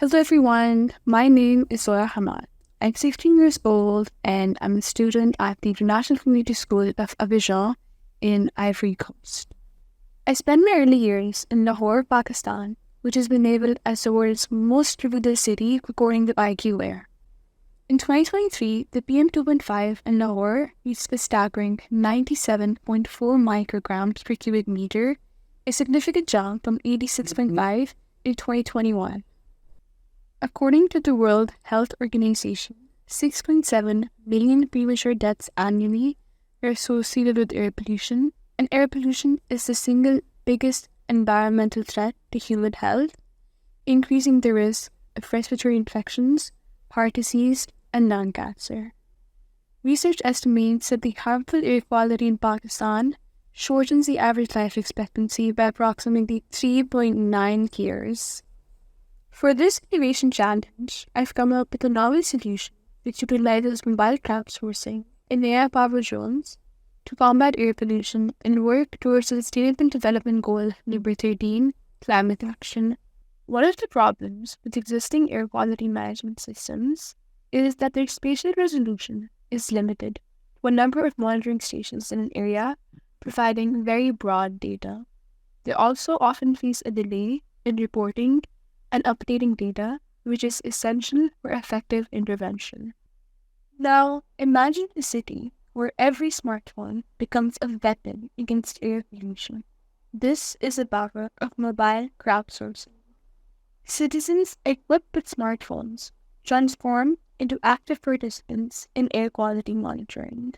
Hello everyone, my name is Zoya Hamad. I'm 16 years old and I'm a student at the International Community School of Abidjan in Ivory Coast. I spent my early years in Lahore, Pakistan, which has been labeled as the world's most polluted city according to IQ-Air. In 2023, the PM2.5 in Lahore reached a staggering 97.4 micrograms per cubic meter, a significant jump from 86.5 in 2021. According to the World Health Organization, 6.7 million premature deaths annually are associated with air pollution, and air pollution is the single biggest environmental threat to human health, increasing the risk of respiratory infections, heart disease, and lung cancer. Research estimates that the harmful air quality in Pakistan shortens the average life expectancy by approximately 3.9 years. For this innovation challenge, I've come up with a novel solution which utilizes mobile crowdsourcing and AI-powered drones to combat air pollution and work towards the Sustainable Development Goal number 13, climate action. One of the problems with existing air quality management systems is that their spatial resolution is limited to a number of monitoring stations in an area, providing very broad data. They also often face a delay in reporting and updating data, which is essential for effective intervention. Now, imagine a city where every smartphone becomes a weapon against air pollution. This is the power of mobile crowdsourcing. Citizens equipped with smartphones transform into active participants in air quality monitoring.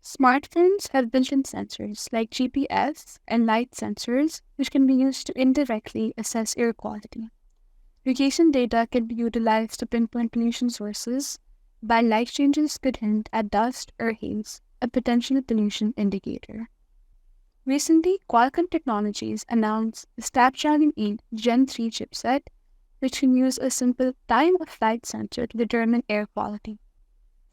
Smartphones have built-in sensors like GPS and light sensors, which can be used to indirectly assess air quality. Location data can be utilized to pinpoint pollution sources, while light changes could hint at dust or haze, a potential pollution indicator. Recently, Qualcomm Technologies announced the Snapdragon 8 Gen 3 chipset, which can use a simple time-of-flight sensor to determine air quality.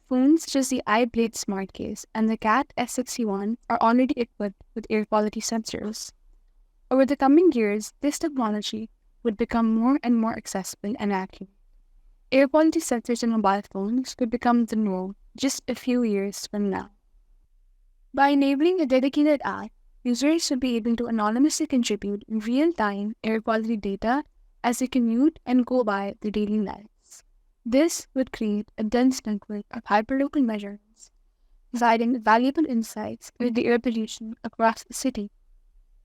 Phones such as the iBlade Smart Case and the Cat S61 are already equipped with air quality sensors. Over the coming years, this technology would become more and more accessible and accurate. Air quality sensors in mobile phones could become the norm just a few years from now. By enabling a dedicated app, users would be able to anonymously contribute real-time air quality data as they commute and go by their daily lives. This would create a dense network of hyperlocal measurements, providing valuable insights into the air pollution across the city.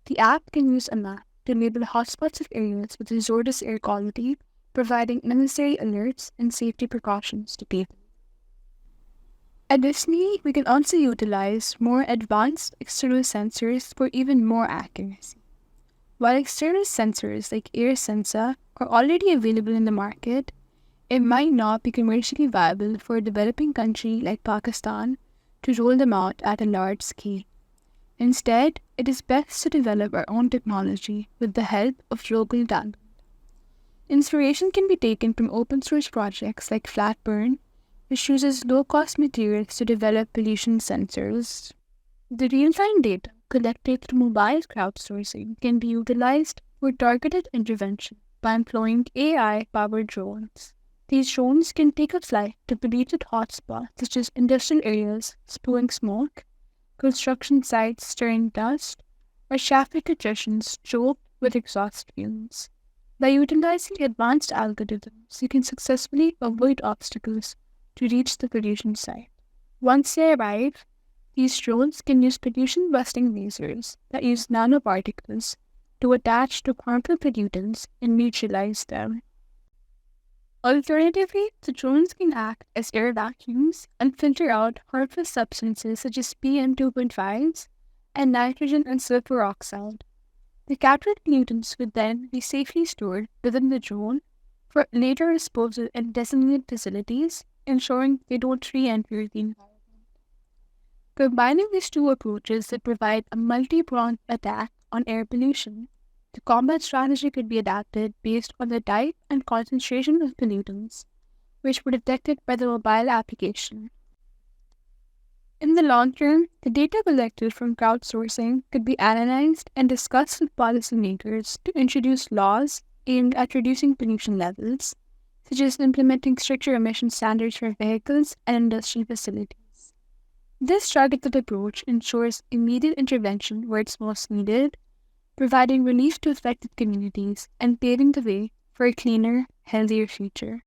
The app can use a map to label hotspots of areas with hazardous air quality, providing necessary alerts and safety precautions to people. Additionally, we can also utilize more advanced external sensors for even more accuracy. While external sensors like air sensor are already available in the market, it might not be commercially viable for a developing country like Pakistan to roll them out at a large scale. Instead, it is best to develop our own technology with the help of local talent. Inspiration can be taken from open-source projects like Flatburn, which uses low-cost materials to develop pollution sensors. The real-time data collected through mobile crowdsourcing can be utilized for targeted intervention by employing AI-powered drones. These drones can take a flight to polluted hotspots such as industrial areas spewing smoke, construction sites stirring dust, or traffic congestions choked with exhaust fumes. By utilizing advanced algorithms, you can successfully avoid obstacles to reach the pollution site. Once they arrive, these drones can use pollution-busting lasers that use nanoparticles to attach to harmful pollutants and neutralize them. Alternatively, the drones can act as air vacuums and filter out harmful substances such as PM2.5s and nitrogen and sulfur oxide. The captured pollutants would then be safely stored within the drone for later disposal in designated facilities, ensuring they don't re-enter the environment. Combining these two approaches would provide a multi-pronged attack on air pollution. The combat strategy could be adapted based on the type and concentration of pollutants, which were detected by the mobile application. In the long term, the data collected from crowdsourcing could be analyzed and discussed with policymakers to introduce laws aimed at reducing pollution levels, such as implementing stricter emission standards for vehicles and industrial facilities. This targeted approach ensures immediate intervention where it's most needed, providing relief to affected communities and paving the way for a cleaner, healthier future.